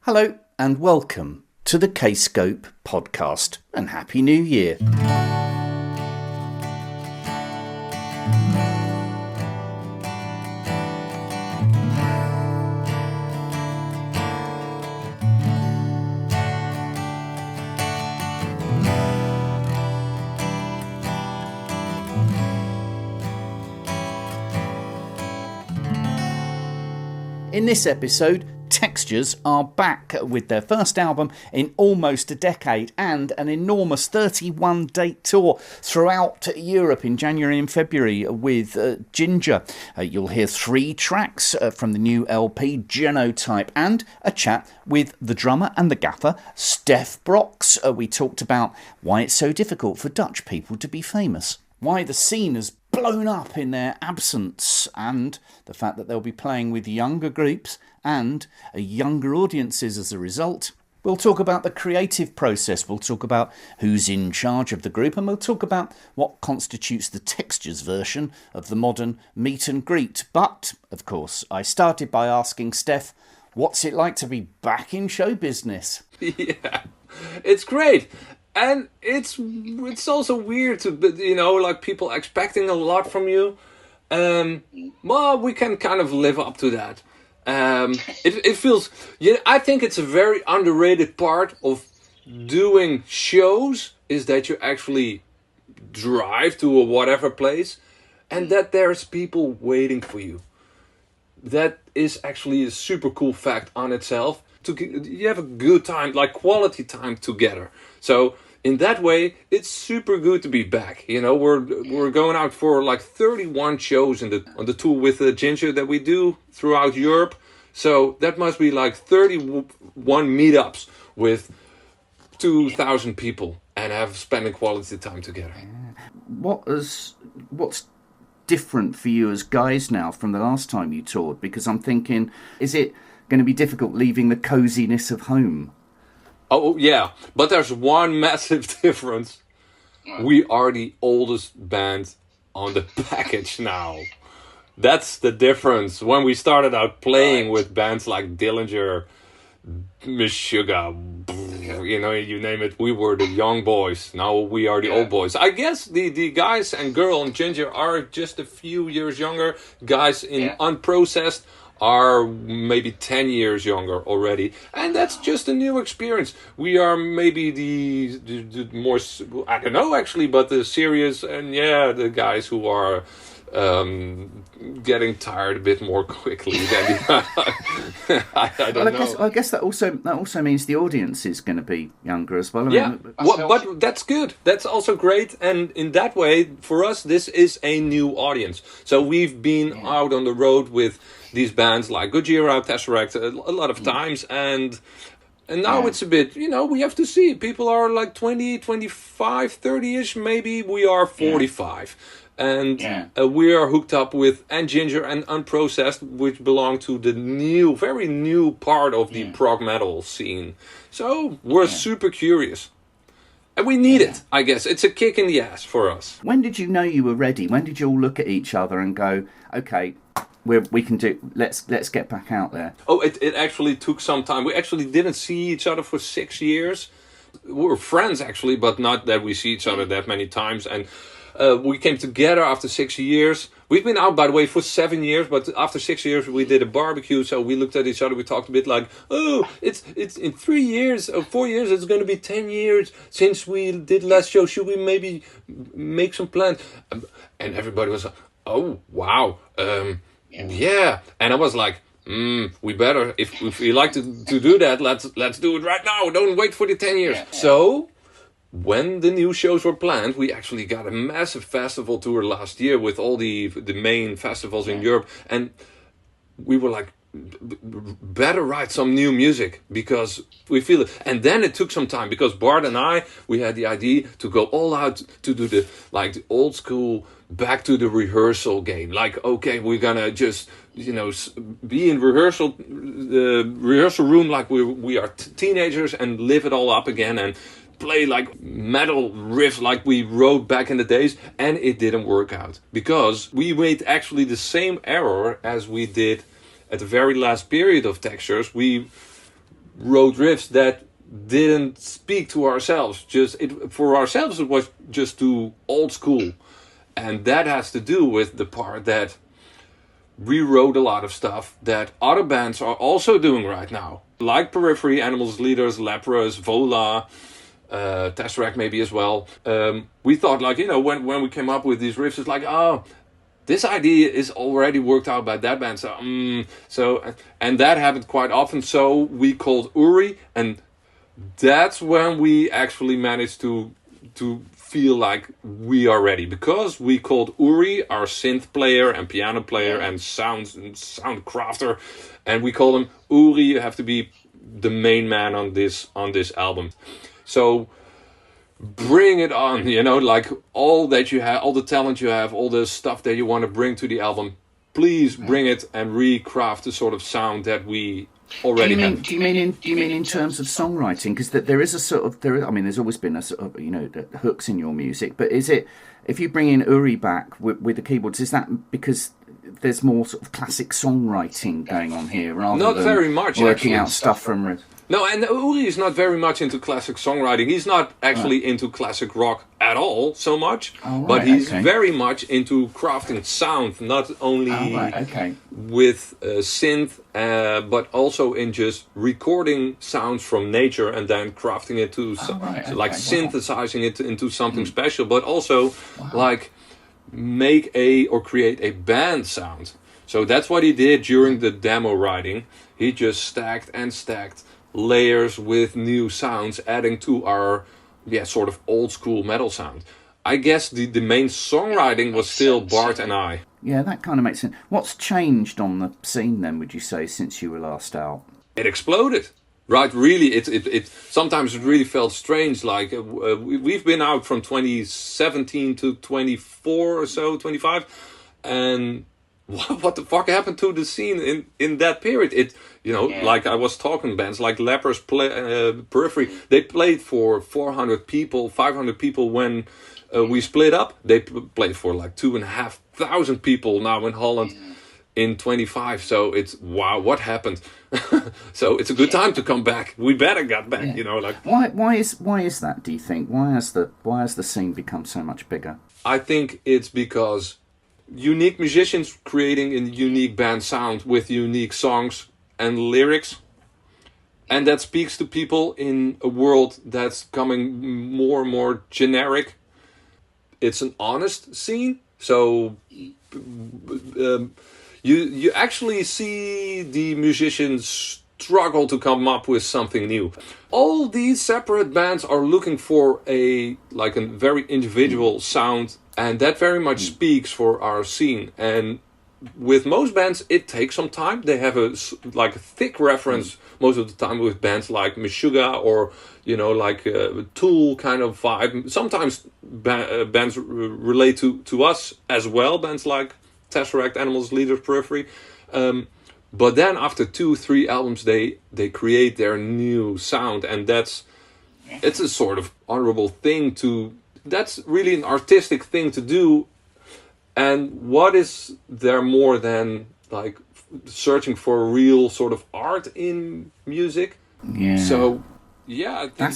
Hello and welcome to the Kscope podcast and Happy New Year. In this episode, Textures are back with their first album in almost a decade and an enormous 31-date tour throughout Europe in January and February with Jongh. You'll hear 3 tracks from the new LP, Genotype, and a chat with the drummer and the gaffer, Stef Broks. We talked about why it's so difficult for Dutch people to be famous, why the scene has blown up in their absence, and the fact that they'll be playing with younger groups and younger audiences as a result. We'll talk about the creative process, we'll talk about who's in charge of the group, and we'll talk about what constitutes the Textures version of the modern meet and greet. But, of course, I started by asking Stef, what's it like to be back in show business? Yeah, it's great. And it's also weird to, like people expecting a lot from you. Well, we can kind of live up to that. It feels, I think it's a very underrated part of doing shows is that you actually drive to a whatever place and that there's people waiting for you. That is actually a super cool fact on itself. You have a good time, like quality time together. So in that way, it's super good to be back. We're going out for like 31 shows on the tour with Jongh that we do throughout Europe. So that must be like 31 meetups with 2,000 people and have spending quality time together. What's different for you as guys now from the last time you toured? Because I'm thinking, is it going to be difficult leaving the coziness of home? Oh, yeah. But there's one massive difference. We are the oldest band on the package now. That's the difference. When we started out playing with bands like Dillinger, Miss Sugar, you name it, we were the young boys. Now we are the old boys. I guess the guys and girl and Jongh are just a few years younger. Guys in unprocessed are maybe 10 years younger already, and that's just a new experience. We are maybe the more, I don't know actually, but the serious and the guys who are getting tired a bit more quickly than I don't know. I guess that also means the audience is going to be younger as well. But that's good. That's also great, and in that way, for us, this is a new audience. So we've been out on the road with these bands like Gojira, Tesseract a lot of times, and now it's a bit, we have to see. People are like 20, 25, 30-ish, maybe. We are 45. And we are hooked up with Jongh and Unprocessed, which belong to the very new part of the prog metal scene. So we're super curious. And we need it, I guess. It's a kick in the ass for us. When did you know you were ready? When did you all look at each other and go, okay, we can do, let's get back out there? Oh, it actually took some time. We actually didn't see each other for 6 years. We were friends, actually, but not that we see each other that many times. And we came together after 6 years. We've been out, by the way, for 7 years, but after 6 years we did a barbecue, so we looked at each other, we talked a bit like, oh, it's in 3 years or 4 years, it's going to be 10 years since we did last show. Should we maybe make some plans? And everybody was like, oh, wow, yeah. And I was like, we better, if we like to do that, let's do it right now. Don't wait for the 10 years. So when the new shows were planned, we actually got a massive festival tour last year with all the main festivals in Europe. And we were like, better write some new music because we feel it. And then it took some time because Bart and we had the idea to go all out to do the old school back to the rehearsal game. Like, okay, we're gonna just, be in rehearsal room like we are teenagers and live it all up again and play like metal riffs like we wrote back in the days. And it didn't work out because we made actually the same error as we did at the very last period of Textures. We wrote riffs that didn't speak to ourselves. For ourselves, it was just too old school. And that has to do with the part that we wrote a lot of stuff that other bands are also doing right now. Like Periphery, Animals Leaders, Leprous, Vola, Tesseract maybe as well. We thought, like, you know, when we came up with these riffs, it's like, oh, this idea is already worked out by that band. And that happened quite often. So we called Uri, and that's when we actually managed to feel like we are ready, because we called Uri our synth player and piano player and sound crafter, and we call him Uri. You have to be the main man on this album. So bring it on, you know, like all that you have, all the talent you have, all the stuff that you want to bring to the album. Please bring it and recraft the sort of sound that we already have. Do you mean in terms of songwriting? Because there is a sort of there's always been a sort of, you know, hooks in your music. But is it, if you bring in Uri back with the keyboards, is that because there's more sort of classic songwriting going on here, rather not than very much working actually. out stuff from? No, and Uri is not very much into classic songwriting. He's not actually into classic rock at all so much, but he's very much into crafting sound, not only with synth, but also in just recording sounds from nature and then crafting it to synthesizing it into something special, but also like make or create a band sound. So that's what he did during the demo writing. He just stacked layers with new sounds, adding to our sort of old school metal sound. I guess the main songwriting was still Bart and I. Yeah, that kind of makes sense. What's changed on the scene then, would you say, since you were last out? It exploded. Right, really, it sometimes it really felt strange. Like we've been out from 2017 to 24 or so, 25, and what the fuck happened to the scene in that period? Like I was talking, bands like Lepers, Periphery, they played for 400 people, 500 people when we split up. They played for like 2,500 people now in Holland in 25. So it's, wow, what happened? So it's a good time to come back. We better get back, you know. Like why is that? Do you think why has the scene become so much bigger? I think it's because unique musicians creating a unique band sound with unique songs and lyrics, and that speaks to people in a world that's becoming more and more generic. It's an honest scene, so you actually see the musicians struggle to come up with something new. All these separate bands are looking for a very individual sound, and that very much speaks for our scene. And with most bands, it takes some time. They have a thick reference most of the time with bands like Meshuggah or, you know, like Tool kind of vibe. Sometimes bands relate to us as well, bands like Tesseract, Animals, Leaders, Periphery. But then after 2-3 albums, they create their new sound, and it's a sort of honorable thing to. That's really an artistic thing to do. And what is there more than like searching for real sort of art in music? Yeah. So yeah, I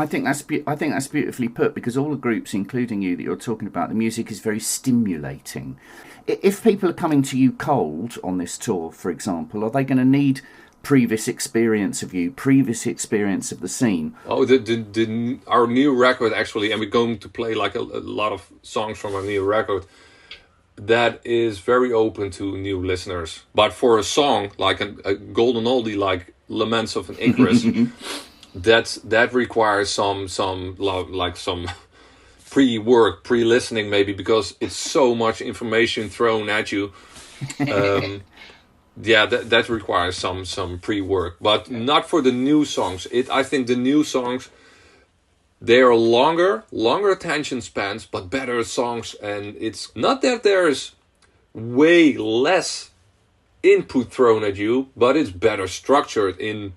think that's beautifully put, because all the groups, including you, that you're talking about, the music is very stimulating. If people are coming to you cold on this tour, for example, are they going to need previous experience of you, previous experience of the scene? Oh, our new record actually, and we're going to play like a lot of songs from our new record. That is very open to new listeners. But for a song like a golden oldie like Laments of an Icarus, that requires some pre-work, pre-listening maybe, because it's so much information thrown at you. That requires some pre-work, but not for the new songs. I think the new songs, they are longer attention spans, but better songs. And it's not that there's way less input thrown at you, but it's better structured. In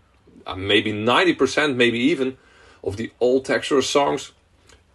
maybe 90%, maybe even, of the old Texture songs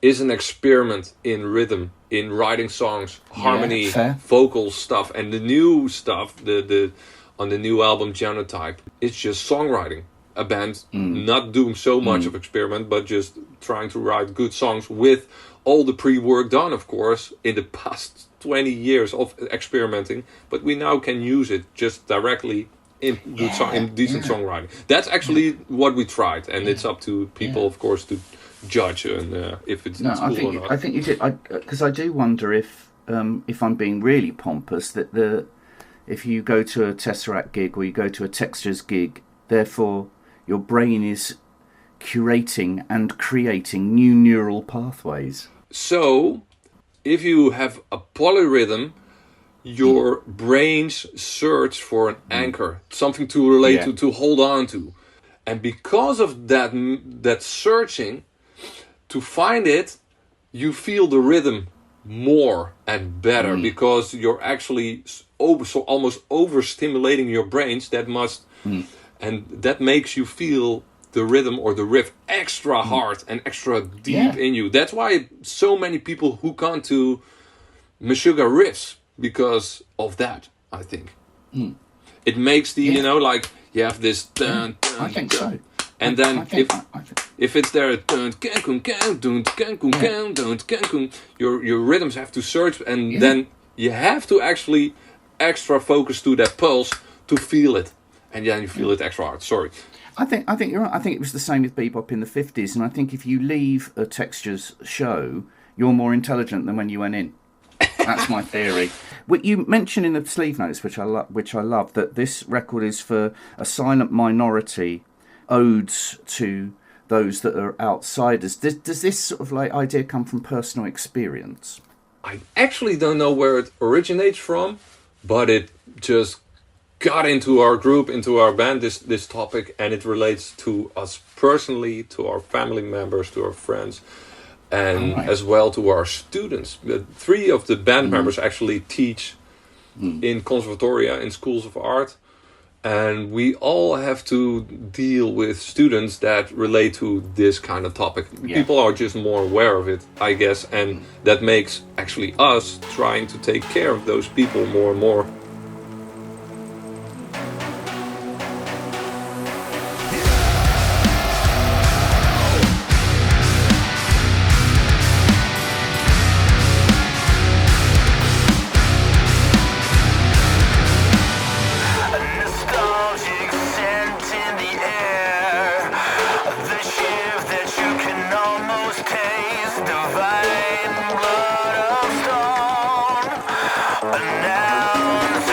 is an experiment in rhythm, in writing songs, harmony, vocal stuff. And the new stuff, on the new album Genotype, it's just songwriting. a band, not doing so much of experiment, but just trying to write good songs with all the pre-work done, of course, in the past 20 years of experimenting. But we now can use it just directly in decent songwriting. That's actually what we tried, and it's up to people, of course, to judge and if it's cool or not. I think you did, because I do wonder if I'm being really pompous, that if you go to a Tesseract gig or you go to a Textures gig, therefore your brain is curating and creating new neural pathways. So, if you have a polyrhythm, your brains search for an anchor, something to relate to hold on to. And because of that searching, to find it, you feel the rhythm more and better because you're actually almost overstimulating your brains that much, and that makes you feel the rhythm or the riff extra hard and extra deep in you. That's why so many people hook on to Meshuggah riffs because of that, I think. It makes the, you know, like you have this dun, dun, I think dun, so. and then if it's there, your rhythms have to search, and then you have to actually extra focus to that pulse to feel it, and then you feel it extra hard. Sorry. I think you're right. I think it was the same with bebop in the 50s, and I think if you leave a Textures show, you're more intelligent than when you went in. That's my theory. You mentioned in the sleeve notes, which I love, that this record is for a silent minority, odes to those that are outsiders. Does this sort of like idea come from personal experience? I actually don't know where it originates from, but it just got into our group, into our band, this topic, and it relates to us personally, to our family members, to our friends, and as well to our students. 3 of the band members actually teach in conservatoria, in schools of art, and we all have to deal with students that relate to this kind of topic. People are just more aware of it, I guess, and that makes actually us trying to take care of those people more and more. Announce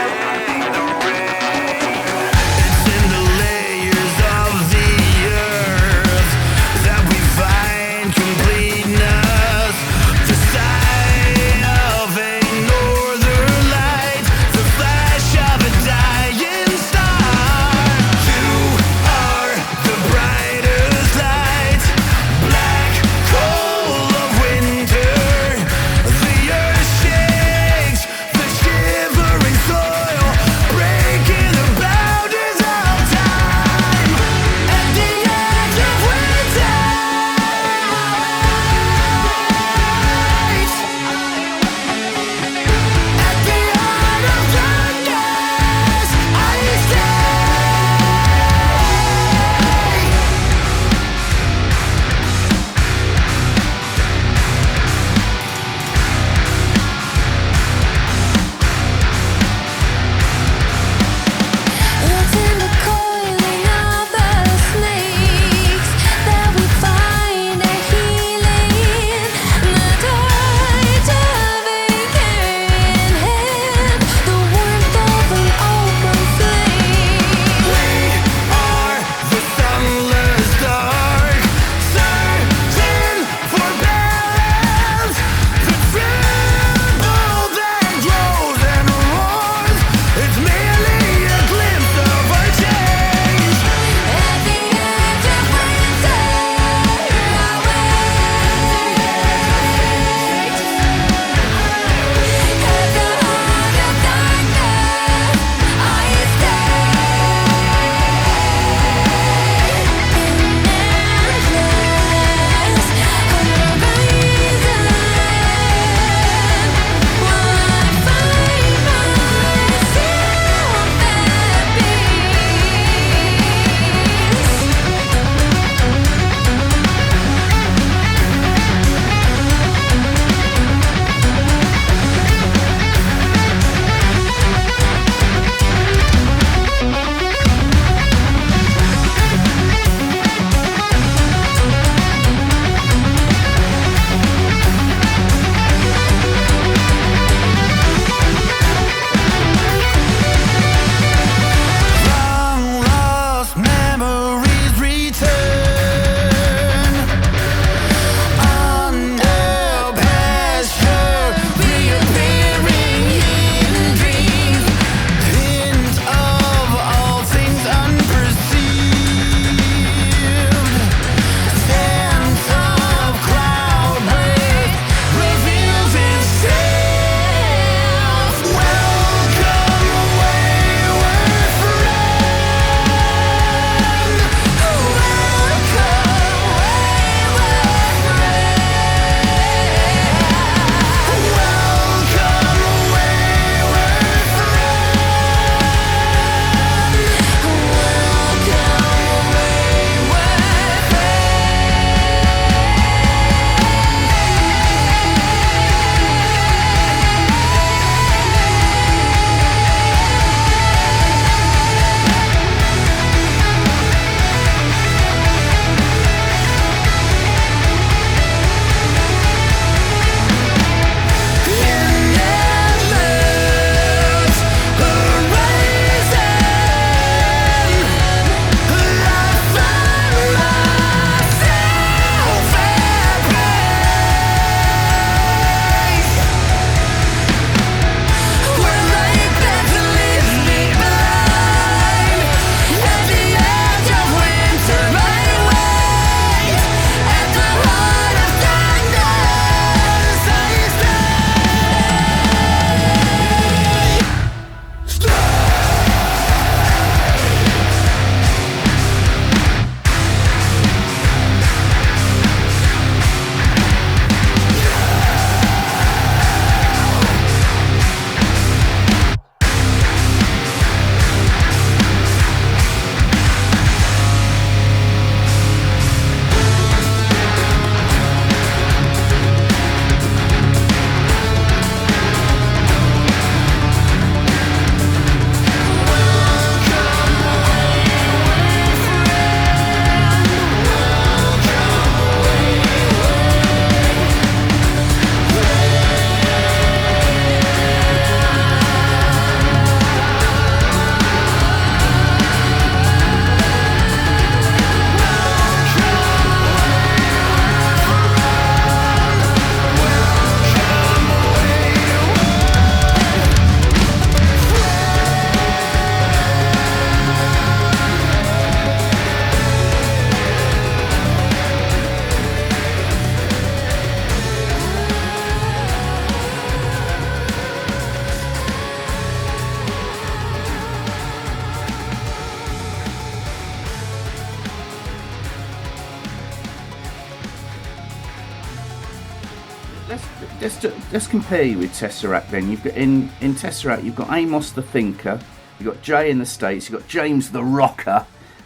let's compare you with Tesseract then. You've got in Tesseract you've got Amos the Thinker, you've got Jay in the States, you've got James the Rocker,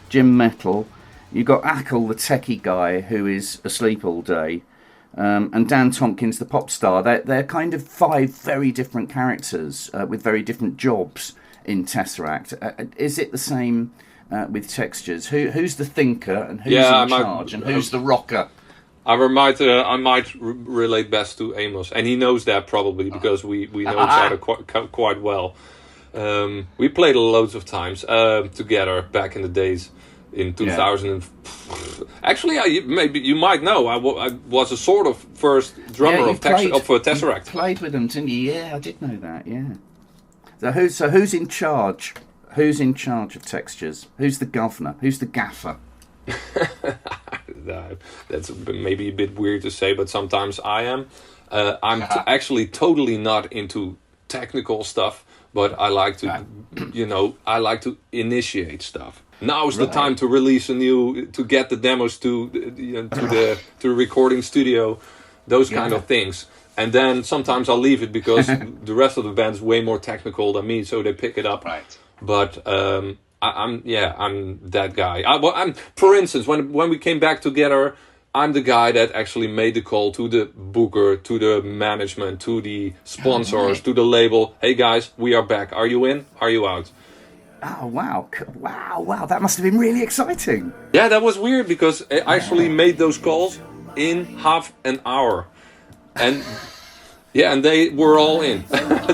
Jim Metal, you've got Ackle the techie guy who is asleep all day, and Dan Tompkins the pop star. They're kind of 5 very different characters with very different jobs in Tesseract. Is it the same with Textures? Who's the thinker and who's in charge and who's the rocker? I might relate best to Amos, and he knows that probably because we know each other quite well. We played loads of times together back in the days in 2000. Actually, maybe you might know I was a sort of first drummer of Tesseract. You played with them, didn't you? Yeah, I did know that. Yeah. So who's in charge? Who's in charge of Textures? Who's the governor? Who's the gaffer? That's maybe a bit weird to say, but sometimes I am. I'm actually totally not into technical stuff, but I like to, I like to initiate stuff. Now is the time to release to get the demos to the recording studio, those kind of things. And then sometimes I'll leave it because the rest of the band is way more technical than me, so they pick it up. Right. But I'm that guy. For instance, when we came back together, I'm the guy that actually made the call to the booker, to the management, to the sponsors, to the label. Hey guys, we are back. Are you in? Are you out? Oh wow! That must have been really exciting. Yeah, that was weird because I actually made those calls in half an hour, and they were all in.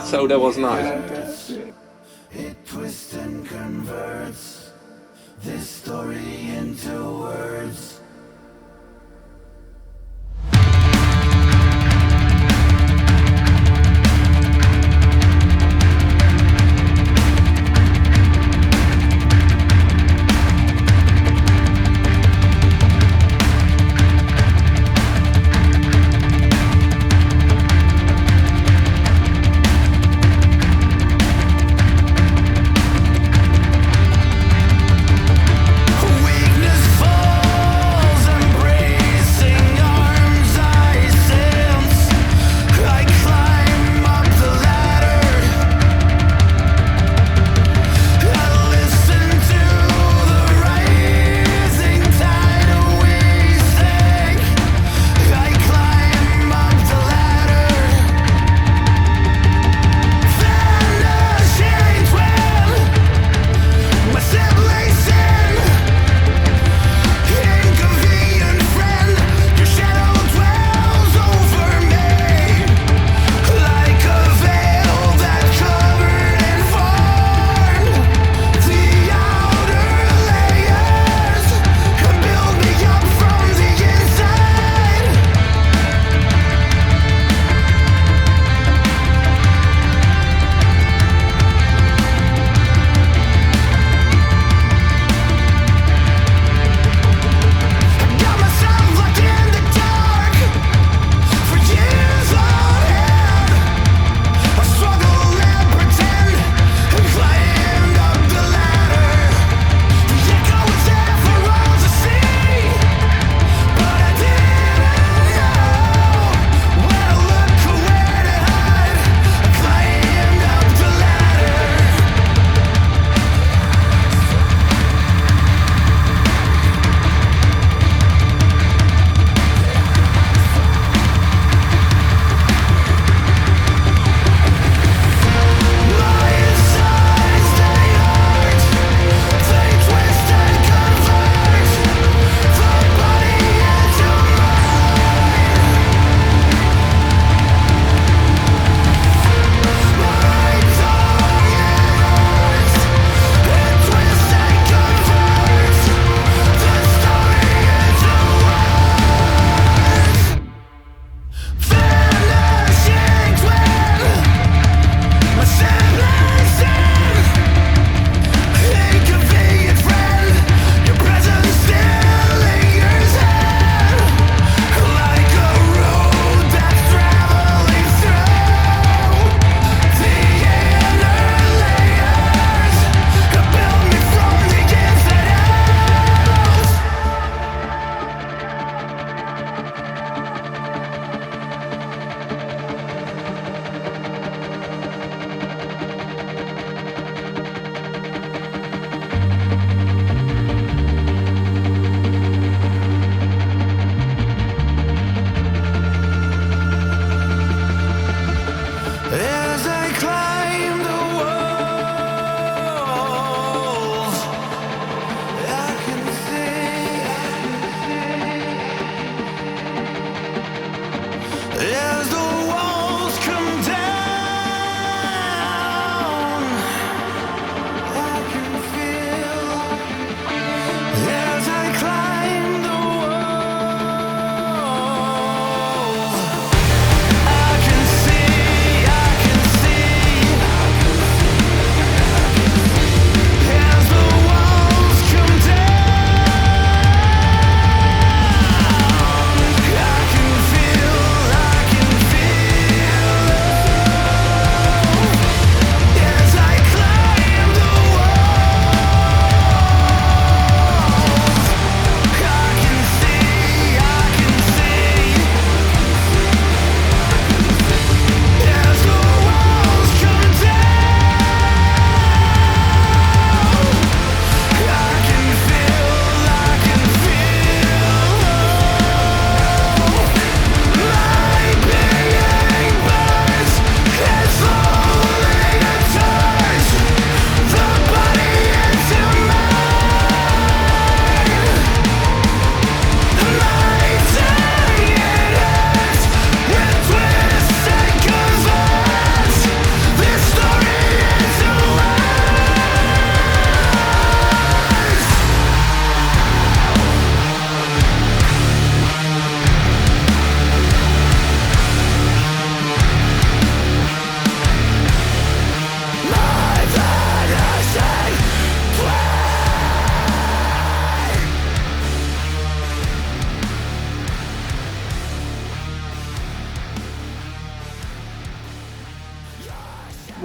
So that was nice. It twists and converts this story into words. Weakness falls.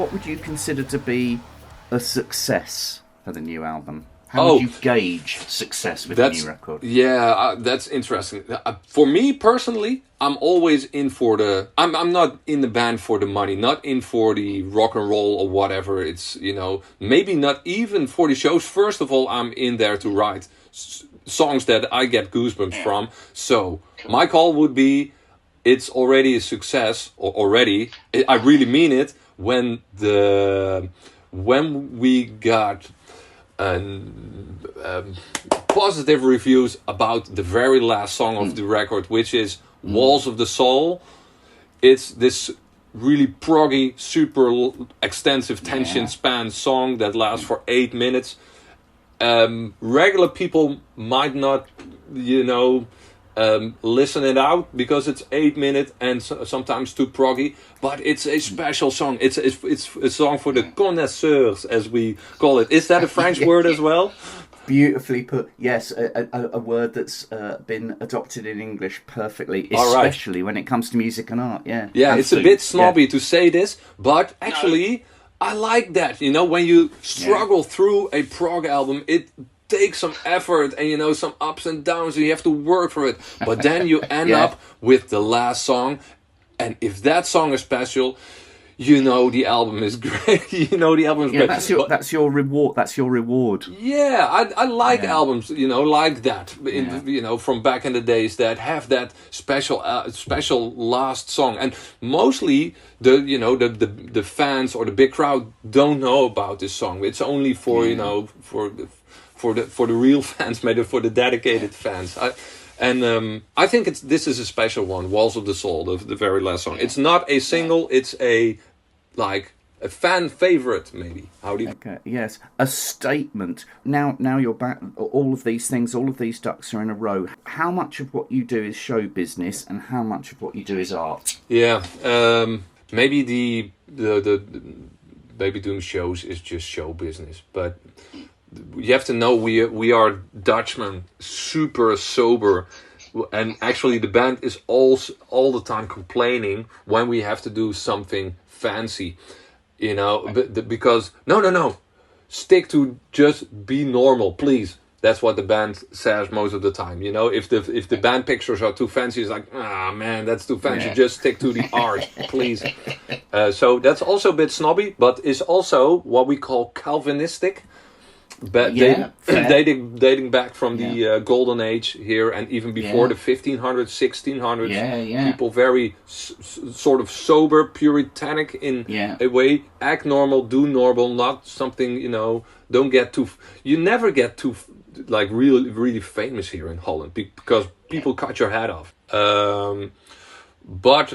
what would you consider to be a success for the new album? How would you gauge success with the new record? Yeah, that's interesting. For me personally, I'm always in for the... I'm not in the band for the money, not in for the rock and roll or whatever. It's, maybe not even for the shows. First of all, I'm in there to write songs that I get goosebumps from. So my call would be, it's already a success, or already, I really mean it, when we got... positive reviews about the very last song of the record, which is Walls of the Soul. It's this really proggy, super extensive tension span song that lasts for 8 minutes. Regular people might not, listen it out because it's 8 minutes and sometimes too proggy, but it's a special song. It's a song for the connoisseurs, as we call it. Is that a French word as well? Beautifully put. Yes, a word that's been adopted in English perfectly, especially when it comes to music and art. Yeah, absolutely. It's a bit snobby to say this, but actually I like that. When you struggle through a prog album, it takes some effort and some ups and downs, and you have to work for it, but then you end up with the last song, and if that song is special, the album is great. The album is great. That's your reward. Yeah, I like albums, like that. From back in the days that have that special last song, and mostly the fans or the big crowd don't know about this song. It's only for for the real fans, maybe for the dedicated fans. I think this is a special one, Walls of the Soul, the very last song. It's not a single, it's a fan favorite, maybe. Okay, yes, a statement. Now you're back. All of these things, all of these ducks are in a row. How much of what you do is show business, and how much of what you do is art? Yeah, maybe the maybe doing shows is just show business, but you have to know we are Dutchmen, super sober, and actually the band is all the time complaining when we have to do something fancy, because no, stick to just be normal, please. That's what the band says most of the time. If the band pictures are too fancy, it's like, man, that's too fancy. Yeah. Just stick to the art, please. So that's also a bit snobby, but it's also what we call Calvinistic. But dating back from the golden age here, and even before the 1500s, 1600s, people very sort of sober, puritanic in a way. Act normal, do normal, not something, don't get too... You never get too, really, really famous here in Holland, because people cut your head off. But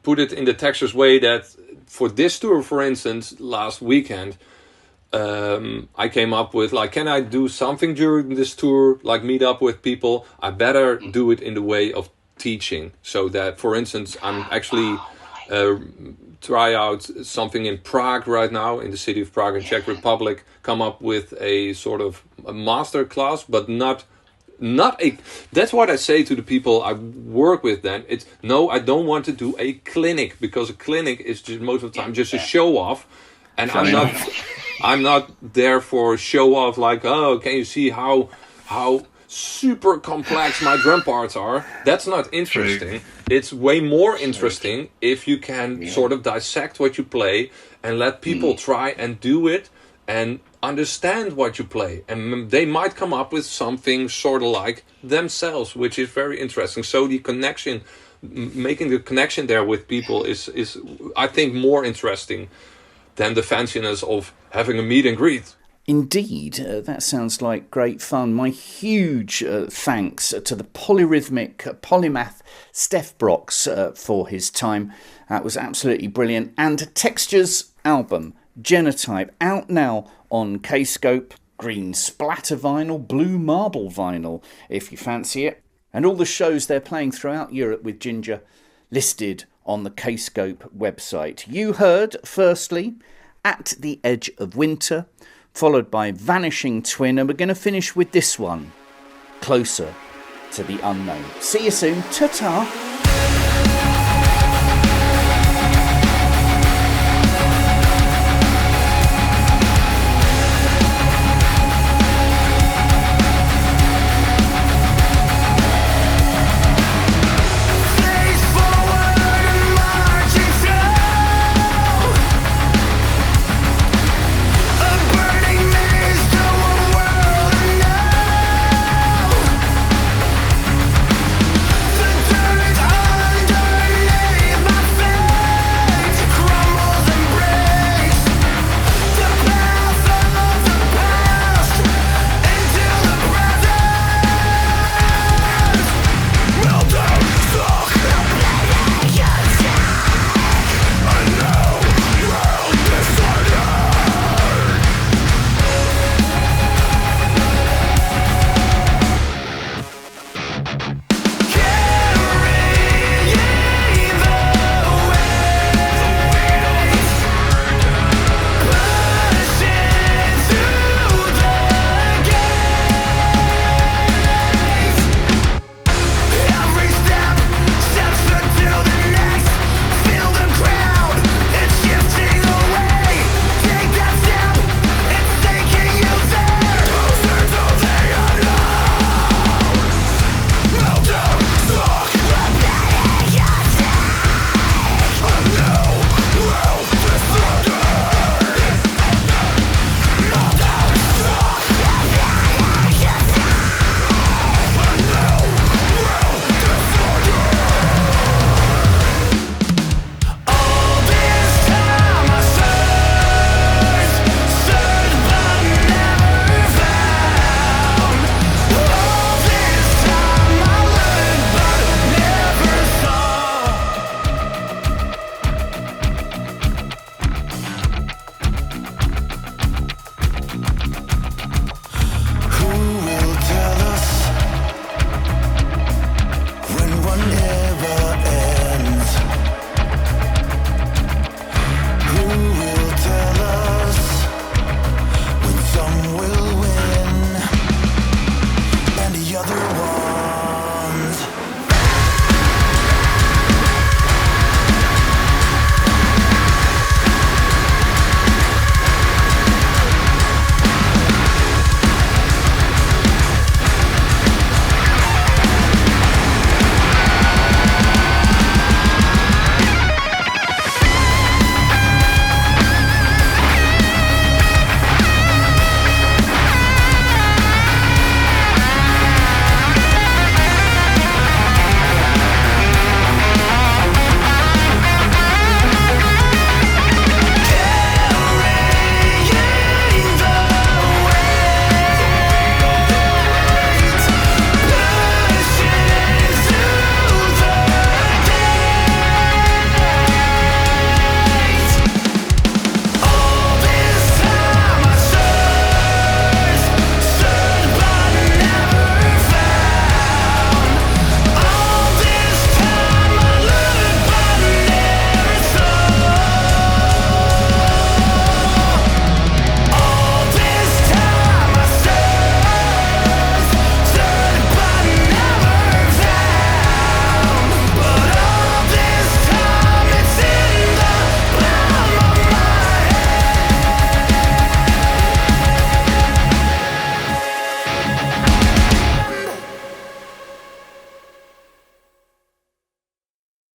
put it in the Texas way that for this tour, for instance, last weekend, I came up with, can I do something during this tour, meet up with people? I better do it in the way of teaching. So that, for instance, I'm actually try out something in Prague right now, in the city of Prague in Czech Republic, come up with a sort of a master class, but not a... That's what I say to the people I work with then. It's, no, I don't want to do a clinic, because a clinic is just most of the time just a show off. And I'm not there for show off, can you see how super complex my drum parts are? That's not interesting. It's way more interesting if you can sort of dissect what you play and let people try and do it and understand what you play. And they might come up with something sort of like themselves, which is very interesting. So the connection, making the connection there with people is I think, more interesting than the fanciness of having a meet and greet. Indeed, that sounds like great fun. My huge thanks to the polyrhythmic polymath Stef Broks for his time. That was absolutely brilliant. And Texture's album, Genotype, out now on Kscope, green splatter vinyl, blue marble vinyl, if you fancy it. And all the shows they're playing throughout Europe with Ginger listed on the Kscope website. You heard, firstly, At the Edge of Winter, followed by Vanishing Twin, and we're going to finish with this one, Closer to the Unknown. See you soon. Ta-ta!